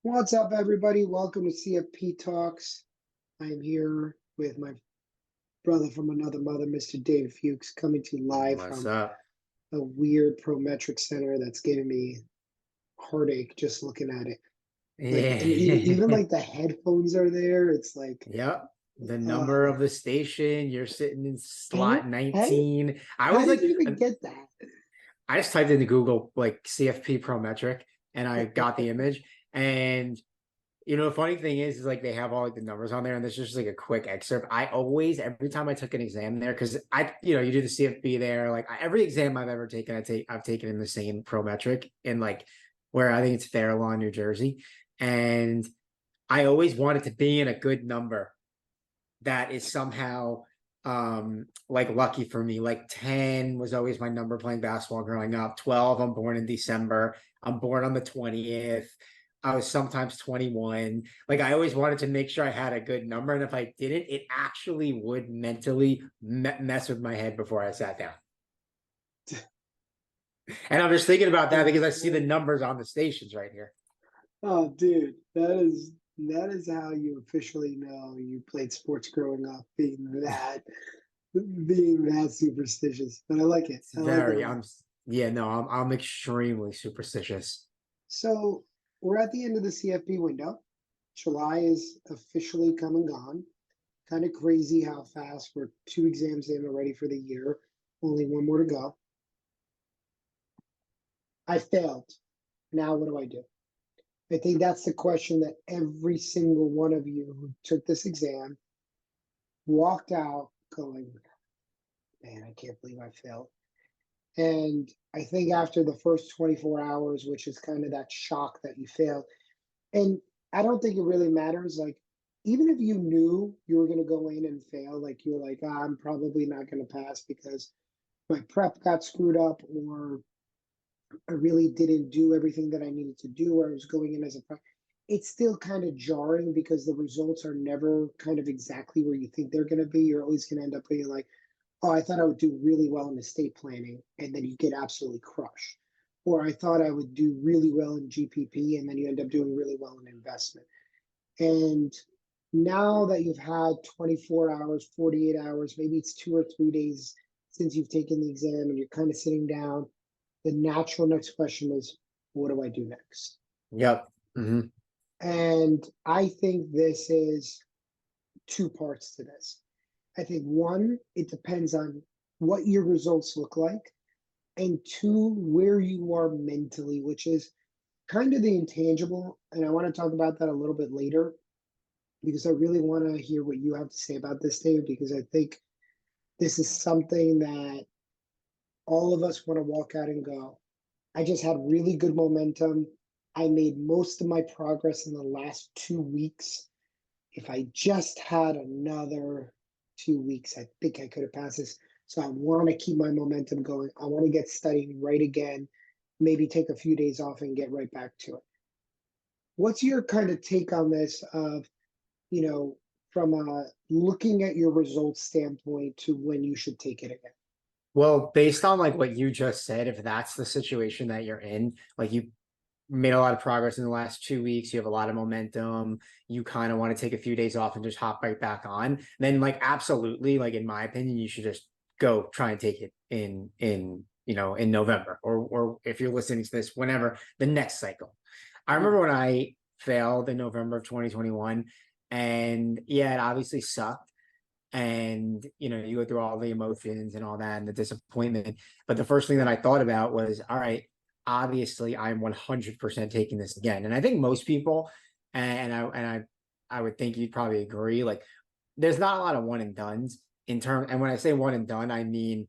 What's up, everybody? Welcome to CFP Talks. I am here with my brother from another mother, Mr. Dave Fuchs, coming to you live What's from up? a weird prometric center that's giving me heartache just looking at it. Like, and even Yeah. like the headphones are there. It's like, Yep. The number uh, of the station, you're sitting in how, slot how, 19. I how always did like, you even get that? I just typed into Google like CFP Prometric and I got the image. And the funny thing is like they have all like the numbers on there, and this is just like a quick excerpt. I always, every time I took an exam there, because you do the CFP there, like every exam I've ever taken, I've taken in the same Prometric in like where I think it's Fair Lawn, New Jersey. And I always wanted to be in a good number that is somehow like lucky for me. Like 10 was always my number playing basketball growing up. 12, I'm born in December. I'm born on the 20th. I was sometimes 21. Like I always wanted to make sure I had a good number. And if I didn't, it actually would mentally mess with my head before I sat down. And I'm just thinking about that because I see the numbers on the stations right here. Oh, dude, that is how you officially know you played sports growing up, being that superstitious. But I like it. It's I like it a very, lot. yeah, no, I'm extremely superstitious. So we're at the end of the CFP window. July is officially come and gone. Kind of crazy how fast we're two exams in already for the year. Only one more to go. I failed. Now what do I do? I think that's the question that every single one of you who took this exam walked out going, man, I can't believe I failed. And I think after the first 24 hours, which is kind of that shock that you failed, and I don't think it really matters. Like, even if you knew you were going to go in and fail, like you were like, I'm probably not going to pass because my prep got screwed up, or I really didn't do everything that I needed to do, or I was going in as a prep. It's still kind of jarring because the results are never kind of exactly where you think they're going to be. You're always going to end up being like, oh, I thought I would do really well in estate planning, and then you get absolutely crushed. Or I thought I would do really well in GPP, and then you end up doing really well in investment. And now that you've had 24 hours, 48 hours, maybe it's 2 or 3 days since you've taken the exam and you're kind of sitting down, the natural next question is, what do I do next? Yep. Hmm. And I think this is two parts to this. I think one, it depends on what your results look like, and two, where you are mentally, which is kind of the intangible. And I want to talk about that a little bit later because I really want to hear what you have to say about this, Dave, because I think this is something that all of us want to walk out and go, I just had really good momentum. I made most of my progress in the last 2 weeks. If I just had another 2 weeks, I think I could have passed this. So I want to keep my momentum going. I want to get studying right again, maybe take a few days off and get right back to it. What's your kind of take on this of, from a looking at your results standpoint to when you should take it again? Well, based on like what you just said, if that's the situation that you're in, like you made a lot of progress in the last 2 weeks, you have a lot of momentum, you kind of want to take a few days off and just hop right back on, then like absolutely, like in my opinion, you should just go try and take it in November or if you're listening to this, whenever the next cycle. I remember Mm. when I failed in November of 2021, and yeah, it obviously sucked. And you go through all the emotions and all that and the disappointment, but the first thing that I thought about was, all right, obviously I'm 100% taking this again. And I think most people, and I would think you'd probably agree, like there's not a lot of one and dones in term. And when I say one and done, I mean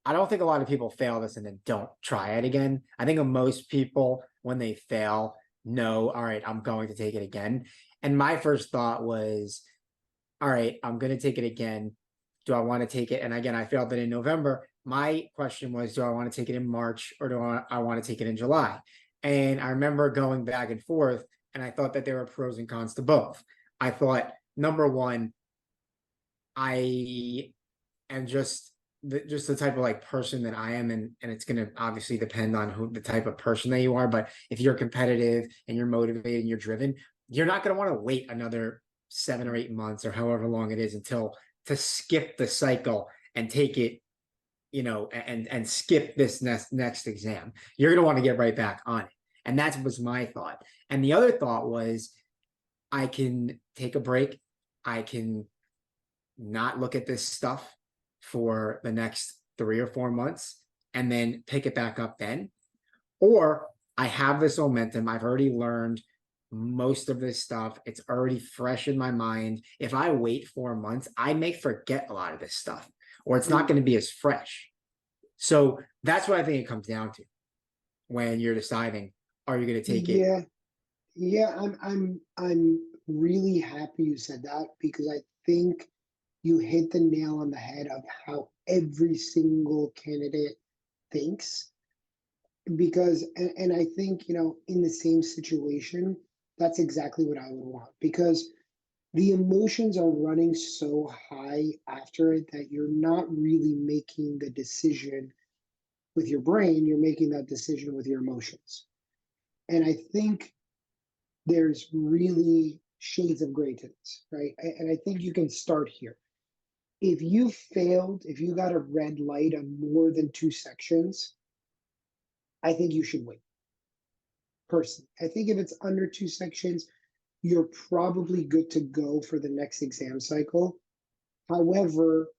I don't think a lot of people fail this and then don't try it again. I think most people, when they fail, know, all right, I'm going to take it again. And my first thought was, all right, I'm going to take it again. Do I want to take it? And again, I failed it in November. My question was, do I want to take it in March or do I want to take it in July? And I remember going back and forth, and I thought that there were pros and cons to both. I thought, number one, I am just just the type of like person that I am, and it's gonna obviously depend on who the type of person that you are. But if you're competitive and you're motivated and you're driven, you're not gonna want to wait another 7 or 8 months or however long it is until to skip the cycle and take it, and skip this next exam. You're gonna want to get right back on it. And that was my thought. And the other thought was I can take a break. I can not look at this stuff for the next 3 or 4 months and then pick it back up then. Or I have this momentum. I've already learned most of this stuff. It's already fresh in my mind. If I wait 4 months, I may forget a lot of this stuff, or it's not going to be as fresh. So that's what I think it comes down to when you're deciding, are you going to take it? Yeah, yeah, I'm really happy you said that, because I think you hit the nail on the head of how every single candidate thinks. Because, and I think, in the same situation, that's exactly what I would want, because the emotions are running so high after it that you're not really making the decision with your brain, you're making that decision with your emotions. And I think there's really shades of gray to this, right? And I think you can start here. If you failed, if you got a red light on more than two sections, I think you should wait. Personally, I think if it's under two sections, you're probably good to go for the next exam cycle. However,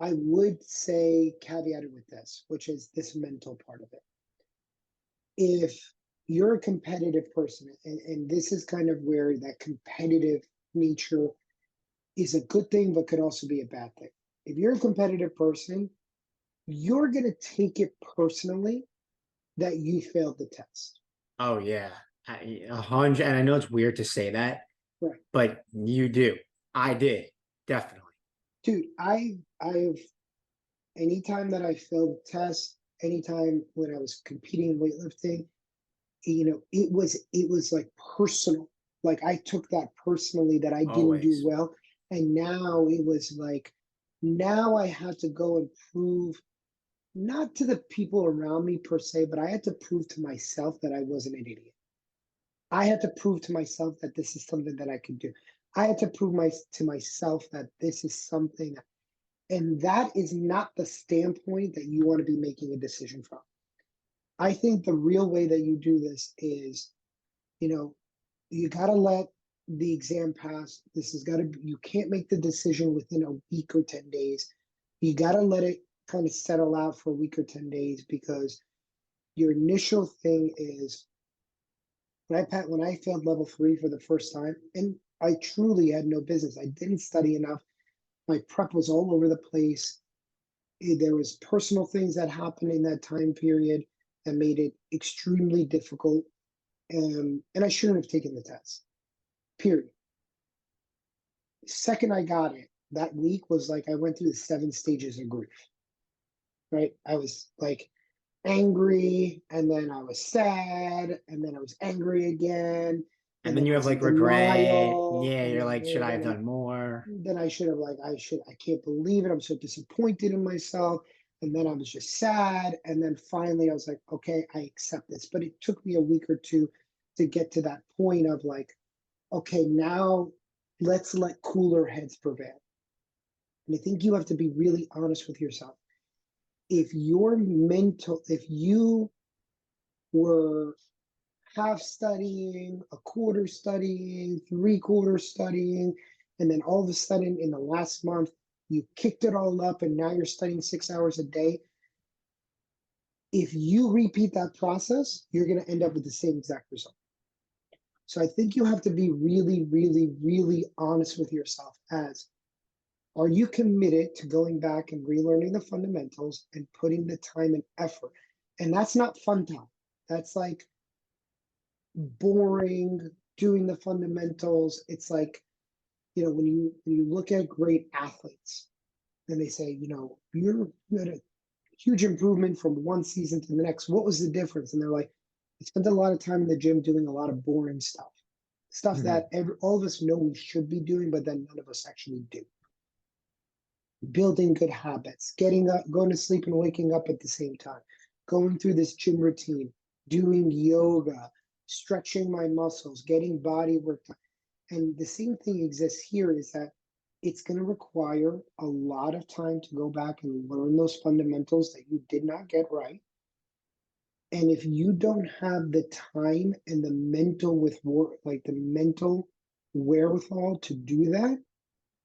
I would say caveated with this, which is this mental part of it. If you're a competitive person, and this is kind of where that competitive nature is a good thing, but could also be a bad thing. If you're a competitive person, you're going to take it personally that you failed the test. Oh yeah, 100. And I know it's weird to say that, Right. but you do. I did, definitely. Dude, I've anytime that I failed a test, anytime when I was competing in weightlifting, it was like personal. Like I took that personally that I didn't do Always. well. And now it was like, now I had to go and prove, not to the people around me per se, but I had to prove to myself that I wasn't an idiot. I had to prove to myself that this is something that I could do. I had to prove to myself that this is something, and that is not the standpoint that you want to be making a decision from. I think the real way that you do this is, you know, you got to let the exam pass. This has got to, you can't make the decision within a week or 10 days. You got to let it kind of settle out for a week or 10 days, because your initial thing is, when I failed level 3 for the first time, and I truly had no business. I didn't study enough. My prep was all over the place. There was personal things that happened in that time period that made it extremely difficult. And I shouldn't have taken the test. Period. Second I got it, that week was like I went through the 7 stages of grief. Right? I was like angry, and then I was sad, and then I was angry again, And and then then you I have was in like regret. denial, Yeah, and you're then like, should I have then done more? then I should have, like, I can't believe it. I'm so disappointed in myself. And then I was just sad. And then finally I was like, okay, I accept this. But it took me a week or two to get to that point of like, okay, now let's let cooler heads prevail. And I think you have to be really honest with yourself. If you were half studying, a quarter studying, 3/4 studying, and then all of a sudden in the last month, you kicked it all up and now you're studying 6 hours a day. If you repeat that process, you're going to end up with the same exact result. So I think you have to be really, really, really honest with yourself as, are you committed to going back and relearning the fundamentals and putting the time and effort? And that's not fun time. That's like boring, doing the fundamentals. It's like, when you look at great athletes and they say, you had a huge improvement from one season to the next. What was the difference? And they're like, I spent a lot of time in the gym doing a lot of boring stuff Mhm. that all of us know we should be doing, but then none of us actually do. building good habits, getting up, going to sleep and waking up at the same time, going through this gym routine, doing yoga, stretching my muscles, getting body work done. And the same thing exists here, is that it's going to require a lot of time to go back and learn those fundamentals that you did not get right. And if you don't have the time and the mental like the mental wherewithal to do that,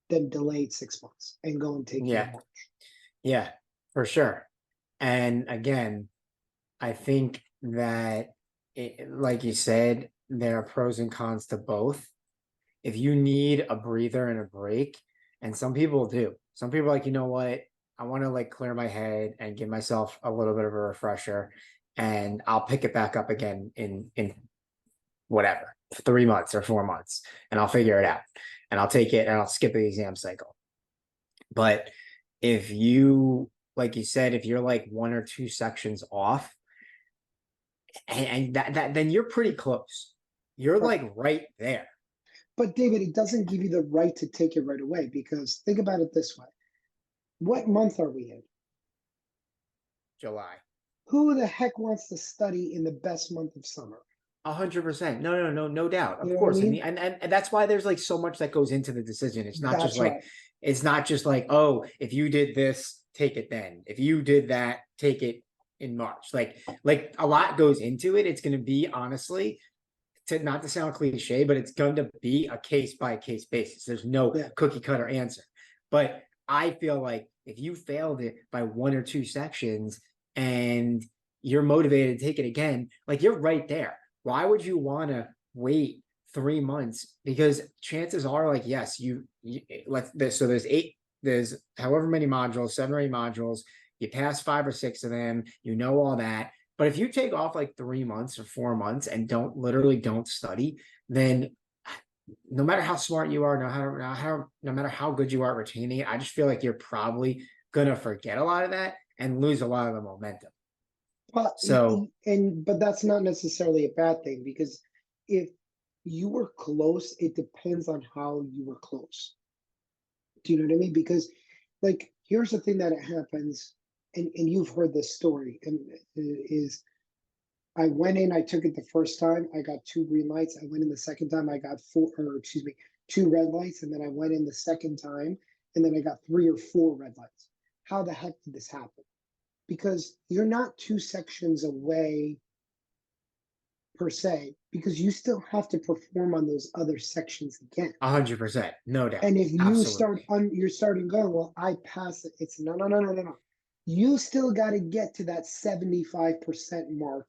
then delay it 6 months and go and take it in Yeah. March. Yeah, for sure. And again, I think that like you said, there are pros and cons to both. If you need a breather and a break, and some people do, some people are like, you know what, I want to like clear my head and give myself a little bit of a refresher, and I'll pick it back up again in whatever 3 months or 4 months, and I'll figure it out, and I'll take it and I'll skip the exam cycle. But if you, like you said, if you're like 1 or 2 sections off, and that then you're pretty close. You're Right. like right there. But David, it doesn't give you the right to take it right away, because think about it this way. What month are we in? July. Who the heck wants to study in the best month of summer? 100%. No doubt. You Of know what I course. mean? And that's why there's like so much that goes into the decision. That's right. It's not just like, oh, if you did this, take it then. If you did that, take it in March. Like a lot goes into it. It's gonna be, honestly, to not to sound cliche, but it's going to be a case by case basis. There's no Yeah. cookie cutter answer. But I feel like if you failed it by 1 or 2 sections and you're motivated to take it again, like you're right there. Why would you want to wait 3 months? Because chances are, like, yes, so there's however many modules, 7 or 8 modules, you pass 5 or 6 of them, you know all that. But if you take off like 3 months or 4 months and don't study, then no matter how smart you are, no matter how good you are at retaining it, I just feel like you're probably gonna forget a lot of that and lose a lot of the momentum. But So but that's not necessarily a bad thing, because if you were close, it depends on how you were close. Do you know what I mean? Because, like, here's the thing that happens, and you've heard this story, and is I went in, I took it the first time, I got 2 green lights. I went in the second time, I got four, or excuse me, 2 red lights, and then I went in the second time, and then I got 3 or 4 red lights. How the heck did this happen? Because you're not 2 sections away per se, because you still have to perform on those other sections again. 100%, no doubt, And if you start absolutely. on, you're starting going, well, I pass it. It's no. You still got to get to that 75% mark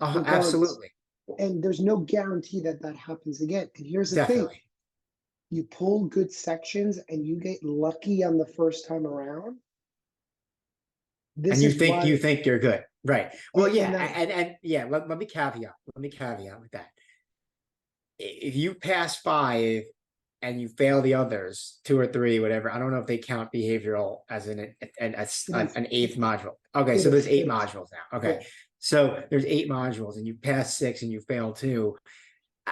regardless. Absolutely, And there's no guarantee that that happens again. And here's the thing, definitely. you pull good sections and you get lucky on the first time around. And This is why, you think you're good, right? Well, yeah, and that, and yeah. Let me caveat. Let me caveat with that. If you pass 5 and you fail the others 2 or 3, whatever, I don't know if they count behavioral as an eighth module. Okay, so there's eight it is. modules now. Yeah. Okay, so there's 8 modules and you pass 6 and you fail 2.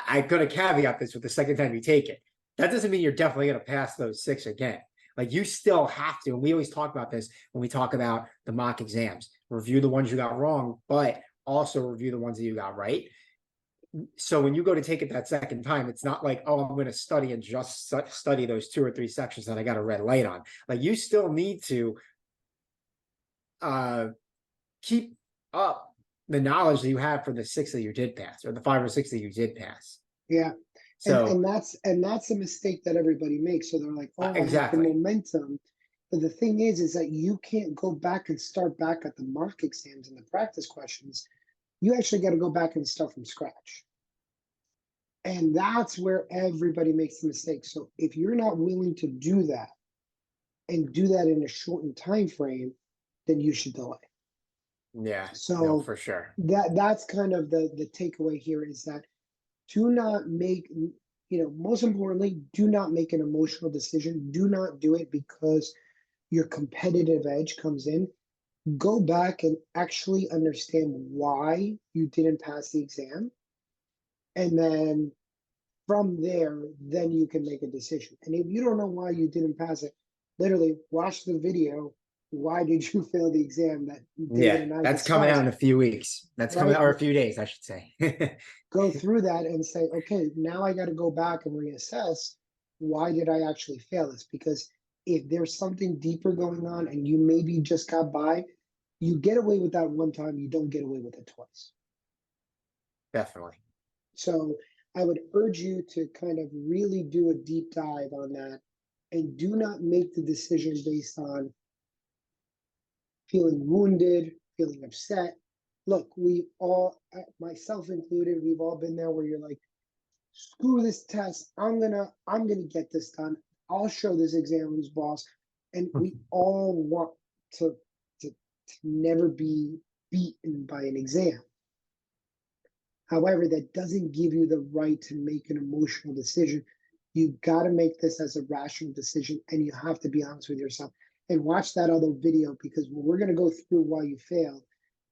I'm going to caveat this with the second time you take it. That doesn't mean you're definitely going to pass those 6 again. Like, you still have to, and we always talk about this when we talk about the mock exams. Review the ones you got wrong, but also review the ones that you got right. So when you go to take it that second time, it's not like, oh, I'm going to study and just study those 2 or 3 sections that I got a red light on. Like, you still need to keep up the knowledge that you have for the 6 that you did pass, or the 5 or 6 that you did pass. Yeah. So And that's a mistake that everybody makes. So they're like, oh, I have the exactly. momentum. But the thing is that you can't go back and start back at the mock exams and the practice questions. You actually got to go back and start from scratch. And that's where everybody makes the mistake. So if you're not willing to do that and do that in a shortened time frame, then you should delay. Yeah, no, So for sure. that's kind of the takeaway here, is that do not make, most importantly, do not make an emotional decision. Do not do it because your competitive edge comes in. Go back and actually understand why you didn't pass the exam. And then from there, then you can make a decision. And if you don't know why you didn't pass it, literally watch the video. Why did you fail the exam that David Yeah, and I that's coming out in discussed, a few weeks. That's coming, right? or a few days, I should say. Go through that and say, okay, now I got to go back and reassess, why did I actually fail this? Because if there's something deeper going on and you maybe just got by, you get away with that one time, you don't get away with it twice. Definitely. So I would urge you to kind of really do a deep dive on that, and do not make the decision based on feeling wounded, feeling upset. Look, we all, myself included, we've all been there where you're like, screw this test. I'm gonna get this done. I'll show this examiner's boss. And we all want to, to never be beaten by an exam. However, that doesn't give you the right to make an emotional decision. You got to make this as a rational decision, and you have to be honest with yourself. And watch that other video, because when we're going to go through why you failed,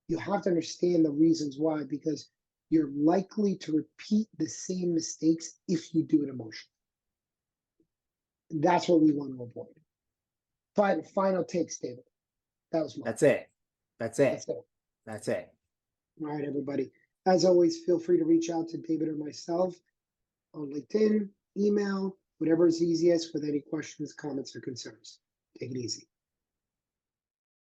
you have to understand the reasons why, because you're likely to repeat the same mistakes if you do it emotionally. That's what we want to avoid. Final takes, David. That was mine. That's it. That's it. That's it. That's it. All right, everybody. As always, feel free to reach out to David or myself on LinkedIn, email, whatever is easiest with any questions, comments, or concerns. Take it easy.